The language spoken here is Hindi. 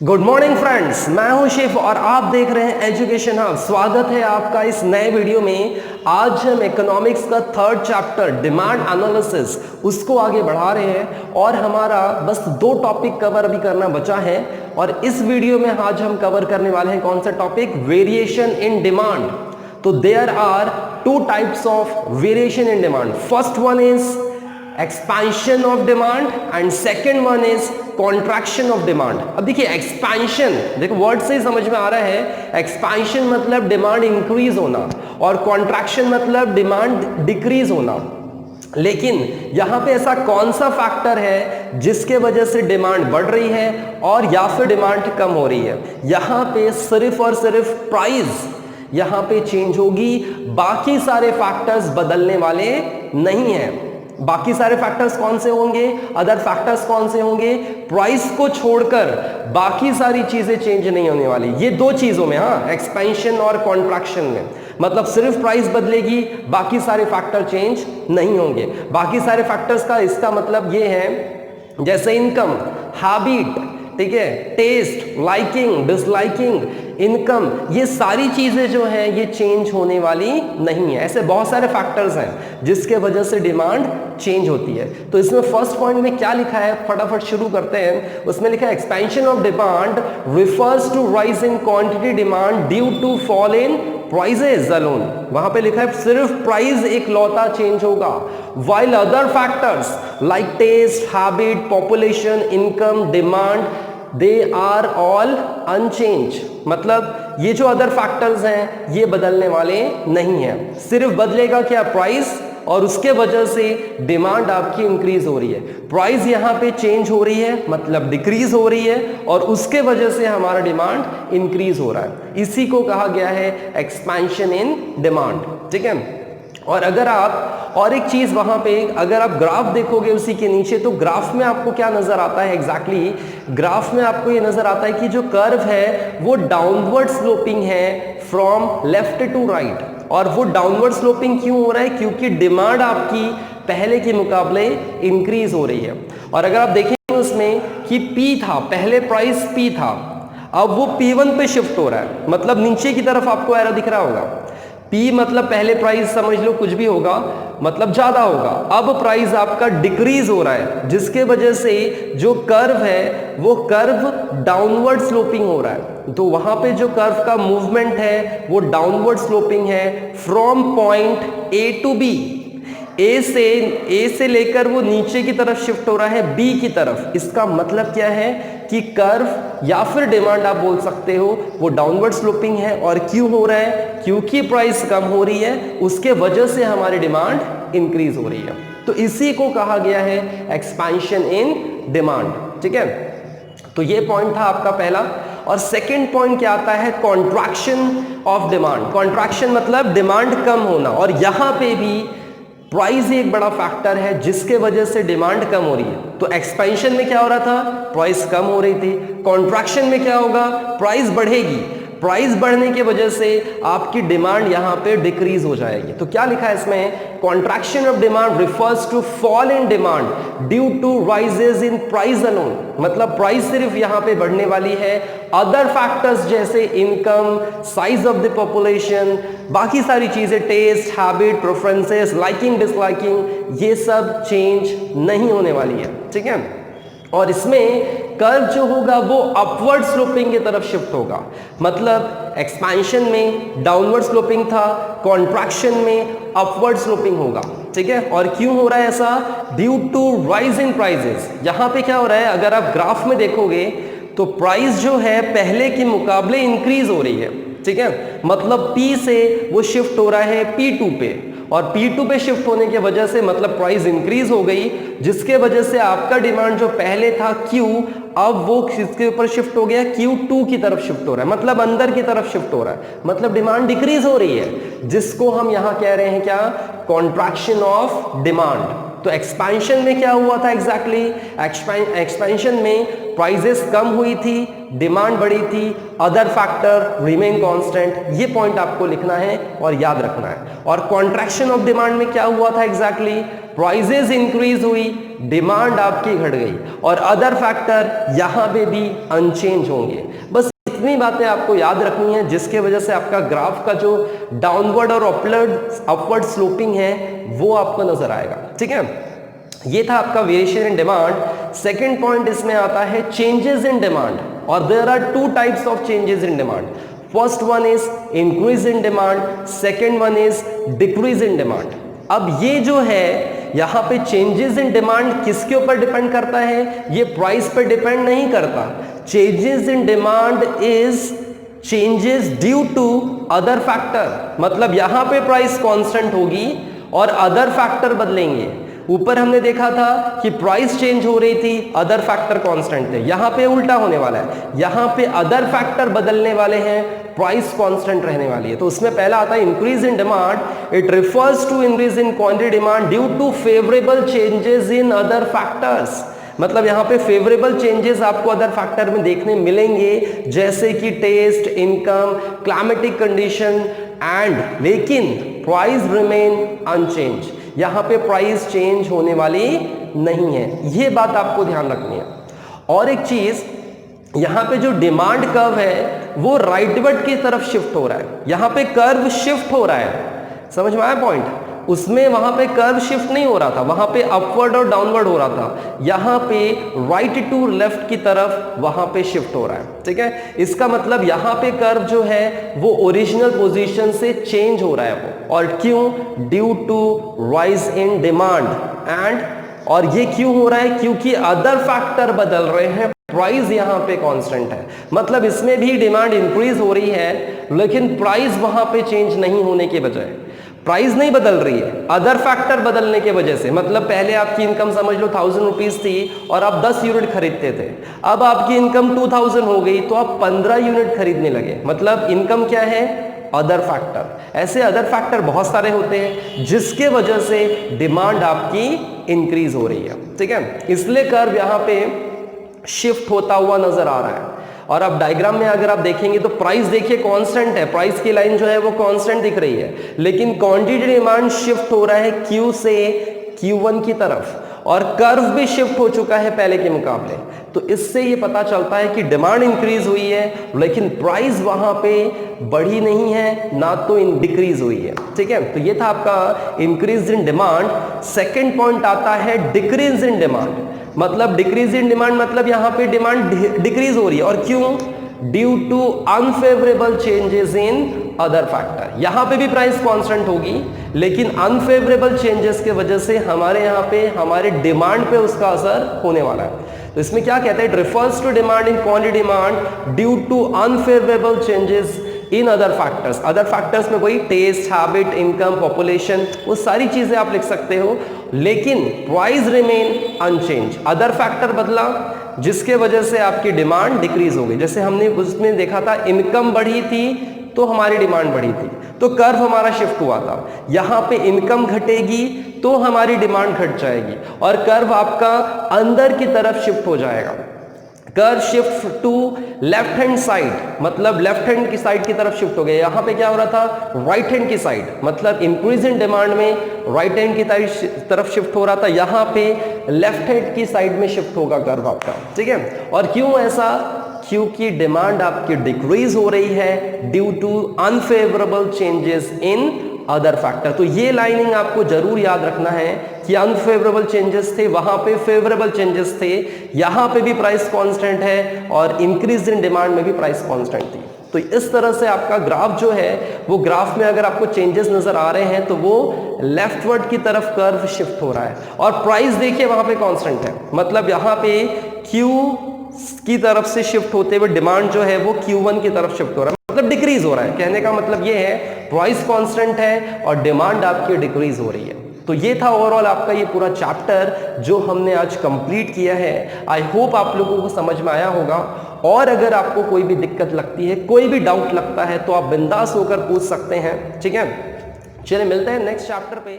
गुड मॉर्निंग फ्रेंड्स, मैं हूं शिव और आप देख रहे हैं एजुकेशन हब। स्वागत है आपका इस नए वीडियो में। आज हम इकोनॉमिक्स का थर्ड चैप्टर डिमांड एनालिसिस उसको आगे बढ़ा रहे हैं और हमारा बस 2 टॉपिक कवर अभी करना बचा है। और इस वीडियो में आज हम कवर करने वाले हैं कौन सा टॉपिक? Variation in demand. तो there are 2 types of variation in demand. First one is expansion of demand and second one is contraction of demand. अब देखिए एक्सपेंशन, देखो वर्ड से ही समझ में आ रहा है। एक्सपेंशन मतलब डिमांड इंक्रीज होना और कॉन्ट्रैक्शन मतलब डिमांड डिक्रीज होना। लेकिन यहां पे ऐसा कौन सा फैक्टर है जिसके वजह से डिमांड बढ़ रही है और या फिर डिमांड कम हो रही है? यहां पे सिर्फ और सिर्फ प्राइस यहां पे चेंज होगी, बाकी सारे फैक्टर्स बदलने वाले नहीं है। बाकी सारे फैक्टर्स कौन से होंगे? अदर फैक्टर्स कौन से होंगे? प्राइस को छोड़कर बाकी सारी चीजें चेंज नहीं होने वाली। ये 2 चीजों में, हाँ, एक्सपेंशन और कॉन्ट्रैक्शन में, मतलब सिर्फ प्राइस बदलेगी, बाकी सारे फैक्टर चेंज नहीं होंगे। बाकी सारे फैक्टर्स का इसका मतलब ये है जैसे इनकम, हैबिट, ठीक है, टेस्ट, लाइकिंग, डिसलाइकिंग, इनकम, ये सारी चीजें जो हैं ये चेंज होने वाली नहीं है। ऐसे बहुत सारे फैक्टर्स हैं जिसके वजह से डिमांड चेंज होती है। तो इसमें फर्स्ट पॉइंट में क्या लिखा है, फटाफट शुरू करते हैं। उसमें लिखा है expansion of demand refers to rise in quantity demand due to fall in prices alone. वहां पे लिखा है सिर्फ प्राइस एक लौता चेंज होगा, while other factors like taste, habit, population, income, demand, they are all unchanged। मतलब ये जो अदर फैक्टर्स हैं ये बदलने वाले नहीं है। सिर्फ बदलेगा क्या? प्राइस, और उसके वजह से डिमांड आपकी इंक्रीज हो रही है। प्राइस यहां पे चेंज हो रही है मतलब डिक्रीज हो रही है और उसके वजह से हमारा डिमांड इंक्रीज हो रहा है। इसी को कहा गया है एक्सपेंशन इन डिमांड, ठीक है। और अगर आप और एक चीज वहां पे, अगर आप ग्राफ देखोगे उसी के नीचे, तो ग्राफ में आपको क्या नजर आता है एग्जैक्टली? ग्राफ में आपको ये नजर आता है कि जो कर्व है वो डाउनवर्ड स्लोपिंग है फ्रॉम लेफ्ट टू राइट। और वो डाउनवर्ड स्लोपिंग क्यों हो रहा है? क्योंकि डिमांड आपकी पहले के मुकाबले इंक्रीज हो रही है। और अगर आप देखेंगे उसमें कि P था, पहले प्राइस P था, अब वो P1 पे शिफ्ट हो रहा है, मतलब नीचे की तरफ आपको एरो दिख रहा होगा। P मतलब पहले प्राइस समझ लो कुछ भी होगा, मतलब ज्यादा होगा। अब प्राइस आपका डिक्रीज हो रहा है, जिसके वजह से जो कर्व है वो कर्व डाउनवर्ड स्लोपिंग हो रहा है। तो वहां पे जो कर्व का मूवमेंट है वो डाउनवर्ड स्लोपिंग है from point A to B। A से लेकर वो नीचे की तरफ शिफ्ट हो रहा है B की तरफ। इसका मतलब क्या है कि कर्व या फिर डिमांड आप बोल सकते हो वो डाउनवर्ड स्लोपिंग है। और क्यों हो रहा है? क्योंकि प्राइस कम हो रही है, उसके वजह से हमारी डिमांड इंक्रीज हो रही है। तो इसी को कहा गया है एक्सपेंशन इन डिमांड, ठीक है। तो ये पॉइंट था आपका पहला। और सेकंड पॉइंट क्या आता है? Contraction of demand. कॉन्ट्रैक्शन मतलब डिमांड कम होना, और यहां पे भी प्राइस एक बड़ा फैक्टर है जिसके वजह से डिमांड कम हो रही है। तो एक्सपेंशन में क्या हो रहा था? प्राइस कम हो रही थी। कॉन्ट्रैक्शन में क्या होगा? प्राइस बढ़ेगी। प्राइस बढ़ने की वजह से आपकी डिमांड यहां पे डिक्रीज हो जाएगी। तो क्या लिखा है इसमें? Contraction of demand refers to fall in demand due to rises in price alone. मतलब प्राइस सिर्फ यहां पे बढ़ने वाली है, अदर फैक्टर्स जैसे income, size of the population, बाकी सारी चीजें, taste, habit, preferences, liking, disliking, ये सब चेंज नहीं होने वाली है, ठीक है। और इसमें कर्व जो होगा वो अपवर्ड स्लोपिंग की तरफ शिफ्ट होगा। मतलब एक्सपेंशन में डाउनवर्ड स्लोपिंग था, कॉन्ट्रैक्शन में अपवर्ड स्लोपिंग होगा, ठीक है। और क्यों हो रहा है ऐसा? Due to rise in prices. यहां पे क्या हो रहा है? अगर आप ग्राफ में देखोगे तो प्राइस जो है पहले के मुकाबले इंक्रीज हो रही है, ठीक है। मतलब P से वो शिफ्ट हो रहा है P2 पे, और P2 पे शिफ्ट होने की वजह से मतलब प्राइस इंक्रीज हो गई, जिसके वजह से आपका डिमांड जो पहले था Q, अब वो किसके ऊपर शिफ्ट हो गया? Q2 की तरफ शिफ्ट हो रहा है, मतलब अंदर की तरफ शिफ्ट हो रहा है, मतलब डिमांड डिक्रीज हो रही है, जिसको हम यहां कह रहे हैं क्या? Contraction of demand. तो एक्सपेंशन में क्या हुआ था एग्जैक्टली? एक्सपेंशन में प्राइजेस कम हुई थी, डिमांड बढ़ी थी, अदर फैक्टर रिमेन कांस्टेंट। ये पॉइंट आपको लिखना है और याद रखना है। और कॉन्ट्रैक्शन ऑफ डिमांड में क्या हुआ था एग्जैक्टली? प्राइजेस इंक्रीज हुई, डिमांड आपकी घट गई, और अदर फैक्टर यहां पे भी अनचेंज होंगे। बस इतनी बातें आपको याद रखनी है, जिसके वजह से आपका ग्राफ का जो डाउनवर्ड और अपवर्ड स्लोपिंग है वो आपको नजर आएगा। ठीक है, ये था आपका variation in demand. Second point इसमें आता है चेंजेस इन डिमांड, और there are two types of changes in demand. First one is increase in demand, second one is decrease in demand. अब ये जो है यहां पे चेंजेस इन डिमांड किसके ऊपर डिपेंड करता है? ये प्राइस पर डिपेंड नहीं करता। Changes in demand is changes due to other factor, मतलब यहां पे प्राइस कांस्टेंट होगी और अदर फैक्टर बदलेंगे। ऊपर हमने देखा था कि प्राइस चेंज हो रही थी, अदर फैक्टर कांस्टेंट थे। यहां पे उल्टा होने वाला है, यहां पे अदर फैक्टर बदलने वाले हैं, प्राइस कांस्टेंट रहने वाली है। तो उसमें पहला आता है increase in demand. It refers to increase in quantity demand due to favourable changes in other factors, मतलब यहां पे फेवरेबल चेंजेस आपको अदर फैक्टर में देखने मिलेंगे, जैसे कि taste, income, climatic condition and, लेकिन प्राइस रिमेन अनचेंज। यहां पे प्राइस चेंज होने वाली नहीं है, ये बात आपको ध्यान रखनी है। और एक चीज, यहां पे जो डिमांड कर्व है वो राइटवर्ड की तरफ शिफ्ट हो रहा है। यहां पे कर्व शिफ्ट हो रहा है, समझ में आया पॉइंट? उसमें वहां पे कर्व शिफ्ट नहीं हो रहा था, वहां पे अपवर्ड और डाउनवर्ड हो रहा था। यहां पे राइट टू लेफ्ट की तरफ वहां पे शिफ्ट हो रहा है। ठीक है, इसका मतलब यहां पे कर्व जो है वो ओरिजिनल पोजीशन से चेंज हो रहा है वो, और क्यों? Due to rise in demand and, और ये क्यों हो रहा है? क्योंकि अदर फैक्टर बदल रहे हैं, प्राइस यहां पे कांस्टेंट है। मतलब इसमें भी डिमांड इंक्रीज हो रही है, लेकिन प्राइस वहां पे चेंज नहीं होने के बजाय, प्राइस नहीं बदल रही है, अदर फैक्टर बदलने के वजह से। मतलब पहले आपकी इनकम समझ लो 1000 रुपीज थी और आप 10 यूनिट खरीदते थे, अब आपकी इनकम 2000 हो गई तो आप 15 यूनिट खरीदने लगे। मतलब इनकम क्या है? Other factor. ऐसे अदर फैक्टर बहुत सारे होते हैं जिसके वजह से डिमांड आपकी इंक्रीज हो रही है। ठीक है, इसलिए कर्व यहां पे शिफ्ट होता हुआ नजर आ रहा है। और अब डायग्राम में अगर आप देखेंगे तो प्राइस देखिए कांस्टेंट है, प्राइस की लाइन जो है वो कांस्टेंट दिख रही है, लेकिन क्वांटिटी डिमांड शिफ्ट हो रहा है Q से Q1 की तरफ, और कर्व भी शिफ्ट हो चुका है पहले के मुकाबले। तो इससे ये पता चलता है कि डिमांड इंक्रीज हुई है, लेकिन प्राइस वहां पे बढ़ी नहीं है, ना तो डिक्रीज हुई है। ठीक है, तो ये था आपका increase in demand. Second point आता है डिक्रीज इन डिमांड। मतलब डिक्रीज इन डिमांड मतलब यहां पे डिमांड डिक्रीज हो रही है, और क्यों? Due to unfavourable changes in other factor. यहां पे भी प्राइस कांस्टेंट होगी, लेकिन अनफेवरेबल चेंजेस के वजह से हमारे यहां पे हमारे डिमांड पे उसका असर होने वाला है। तो इसमें क्या कहते हैं? It refers to demand in quantity demand due to unfavourable changes in other factors. Other factors में वही टेस्ट, हैबिट, इनकम, पॉपुलेशन, वो सारी चीजें आप लिख सकते हो, लेकिन price remain unchange. Other factor बदला जिसके वजह से आपकी डिमांड डिक्रीज हो गई। जैसे हमने उसमें देखा था इनकम बढ़ी थी तो हमारी डिमांड बढ़ी थी, तो कर्व हमारा शिफ्ट हुआ था। यहां पे इनकम घटेगी तो हमारी डिमांड घट जाएगी, और कर्व आपका अंदर की तरफ शिफ्ट हो जाएगा। Curve shift to left hand side, मतलब लेफ्ट हैंड की साइड की तरफ शिफ्ट हो गया। यहां पे क्या हो रहा था? राइट हैंड की साइड, मतलब इंक्रीज इन डिमांड में राइट हैंड की तरफ शिफ्ट हो रहा था, यहां पे लेफ्ट हैंड की साइड में शिफ्ट होगा कर्व आपका। ठीक है, और क्यों ऐसा? क्योंकि डिमांड आपकी डिक्रीज हो रही है due to unfavourable changes in other factor. तो ये लाइनिंग आपको जरूर याद रखना है कि अनफेवरेबल चेंजेस थे, वहां पे फेवरेबल चेंजेस थे, यहां पे भी प्राइस कांस्टेंट है, और इंक्रीज इन डिमांड में भी प्राइस कांस्टेंट थी। तो इस तरह से आपका ग्राफ जो है वो ग्राफ में अगर आपको चेंजेस नजर आ रहे हैं तो वो लेफ्टवर्ड की तरफ कर्व शिफ्ट हो रहा है, और प्राइस देखिए वहां पे कांस्टेंट है। मतलब यहां पे Q की तरफ से शिफ्ट होते हुए डिमांड जो है वो Q1 की तरफ शिफ्ट हो रहा है, मतलब डिक्रीज हो रहा है। कहने का मतलब ये है प्राइस कांस्टेंट है और डिमांड आपकी डिक्रीज हो रही है। तो ये था ओवरऑल आपका ये पूरा चैप्टर जो हमने आज कंप्लीट किया है। आई होप आप लोगों को समझ में आया होगा, और अगर आपको कोई भी दिक्कत लगती है, कोई भी डाउट लगता है, तो आप बिंदास होकर पूछ सकते हैं। ठीक है, चलिए मिलते हैं नेक्स्ट चैप्टर पे।